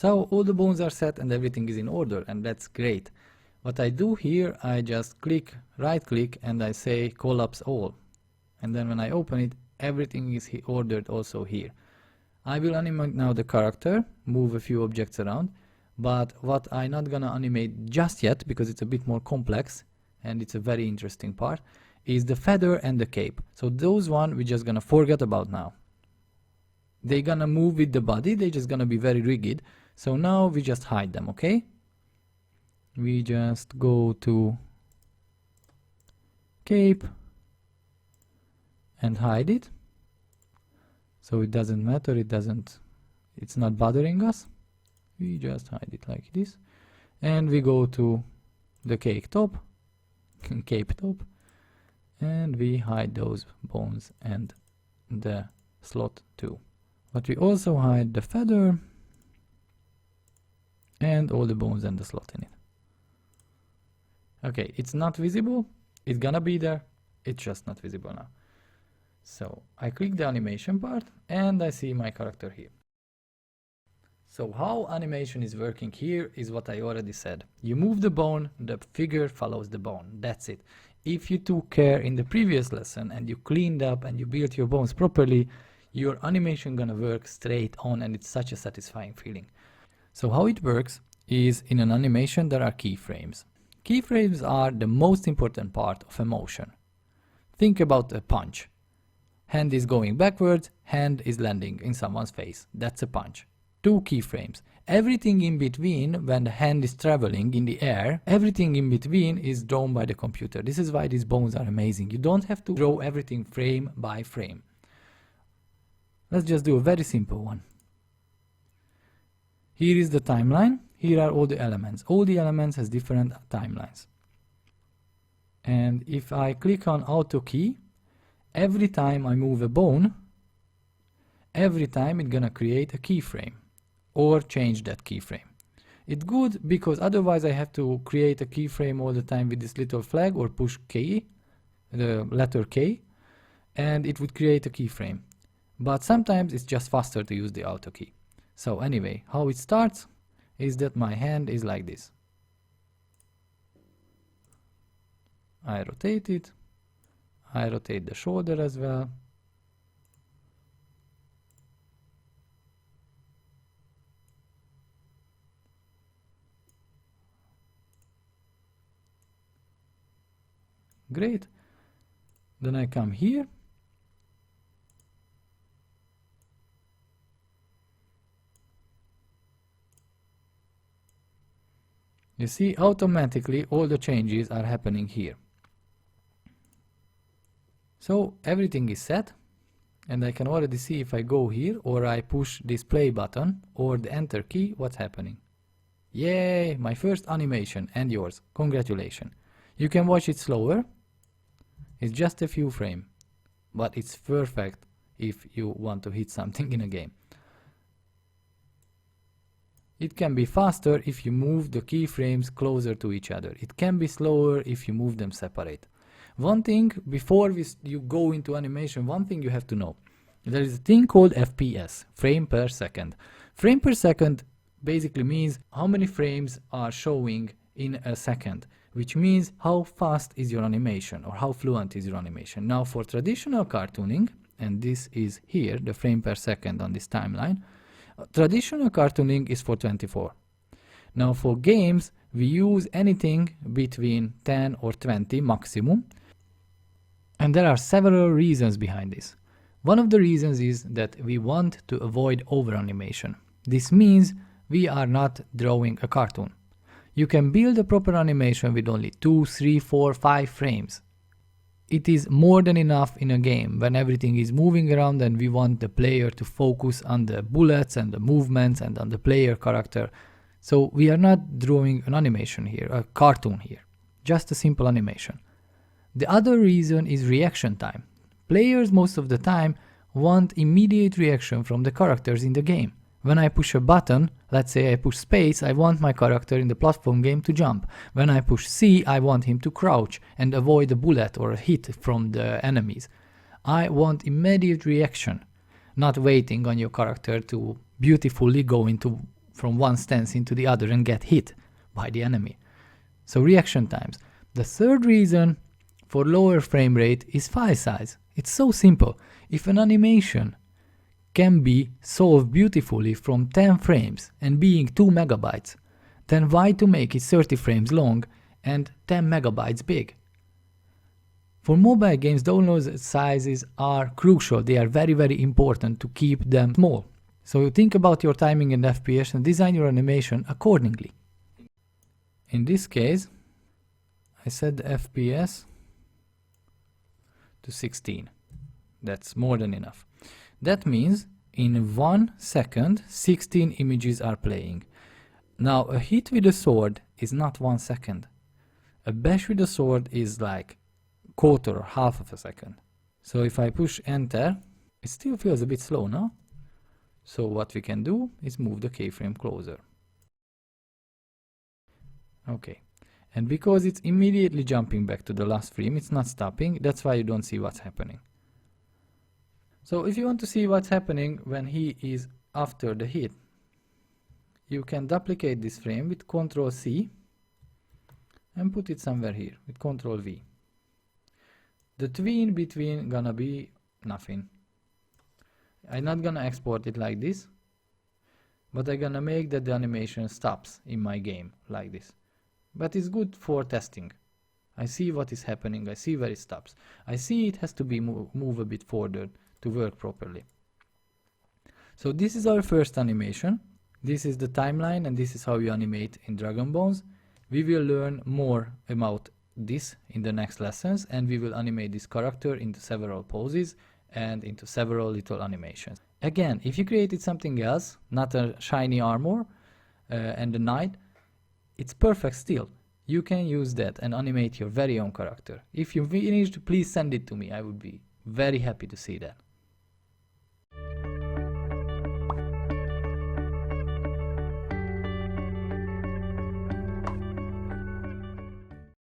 So all the bones are set and everything is in order, and that's great. What I do here, I just right click and I say collapse all. And then when I open it, everything is ordered also here. I will animate now the character, move a few objects around, but what I'm not gonna animate just yet, because it's a bit more complex and it's a very interesting part, is the feather and the cape. So those one we're just gonna forget about now. They're gonna move with the body, they're just gonna be very rigid. So now we just hide them, okay? We just go to cape and hide it. So it doesn't matter, it's not bothering us. We just hide it like this. And we go to the cape top, and we hide those bones and the slot too. But we also hide the feather and all the bones and the slot in it. Okay, it's not visible, it's gonna be there, it's just not visible now. So I click the animation part and I see my character here. So how animation is working here is what I already said. You move the bone, the figure follows the bone, that's it. If you took care in the previous lesson and you cleaned up and you built your bones properly, your animation gonna work straight on, and it's such a satisfying feeling. So how it works is, in an animation there are keyframes. Keyframes are the most important part of a motion. Think about a punch. Hand is going backwards, hand is landing in someone's face. That's a punch. 2 keyframes. Everything in between, when the hand is traveling in the air, everything in between is drawn by the computer. This is why these bones are amazing. You don't have to draw everything frame by frame. Let's just do a very simple one. Here is the timeline. Here are all the elements. All the elements has different timelines. And if I click on auto key, every time I move a bone, every time it's gonna create a keyframe or change that keyframe. It's good because otherwise I have to create a keyframe all the time with this little flag or push K, the letter K, and it would create a keyframe. But sometimes it's just faster to use the auto key. So anyway, how it starts is that my hand is like this. I rotate it. I rotate the shoulder as well. Great. Then I come here. You see, automatically all the changes are happening here. So everything is set, and I can already see if I go here or I push this play button or the enter key, what's happening. Yay, my first animation and yours. Congratulations. You can watch it slower. It's just a few frames, but it's perfect if you want to hit something in a game. It can be faster if you move the keyframes closer to each other. It can be slower if you move them separate. One thing, before you go into animation, one thing you have to know. There is a thing called FPS, frame per second. Frame per second basically means how many frames are showing in a second, which means how fast is your animation or how fluent is your animation. Now for traditional cartooning, and this is here, the frame per second on this timeline, traditional cartooning is for 24. Now for games, we use anything between 10 or 20 maximum. And there are several reasons behind this. One of the reasons is that we want to avoid over animation. This means we are not drawing a cartoon. You can build a proper animation with only 2, 3, 4, 5 frames. It is more than enough in a game when everything is moving around and we want the player to focus on the bullets and the movements and on the player character. So we are not drawing an animation here, a cartoon here, just a simple animation. The other reason is reaction time. Players most of the time want immediate reaction from the characters in the game. When I push a button, let's say I push space, I want my character in the platform game to jump. When I push C, I want him to crouch and avoid a bullet or a hit from the enemies. I want immediate reaction, not waiting on your character to beautifully go into from one stance into the other and get hit by the enemy. So reaction times. The third reason for lower frame rate is file size. It's so simple. If an animation can be solved beautifully from 10 frames and being 2 megabytes, then why to make it 30 frames long and 10 megabytes big? For mobile games, download sizes are crucial. They are very, very important to keep them small. So think about your timing and FPS and design your animation accordingly. In this case, I set the FPS to 16. That's more than enough. That means in 1 second, 16 images are playing. Now, a hit with a sword is not 1 second. A bash with a sword is like quarter or half of a second. So if I push enter, it still feels a bit slow, no? So what we can do is move the keyframe closer. Okay. And because it's immediately jumping back to the last frame, it's not stopping, that's why you don't see what's happening. So if you want to see what's happening when he is after the hit, you can duplicate this frame with Ctrl C and put it somewhere here with Ctrl V. The tween between gonna be nothing. I'm not gonna export it like this, but I'm gonna make that the animation stops in my game like this. But it's good for testing. I see what is happening, I see where it stops. I see it has to be move a bit further to work properly. So this is our first animation. This is the timeline and this is how you animate in Dragon Bones. We will learn more about this in the next lessons, and we will animate this character into several poses and into several little animations. Again, if you created something else, not a shiny armor and a knight, it's perfect still. You can use that and animate your very own character. If you finished, please send it to me. I would be very happy to see that.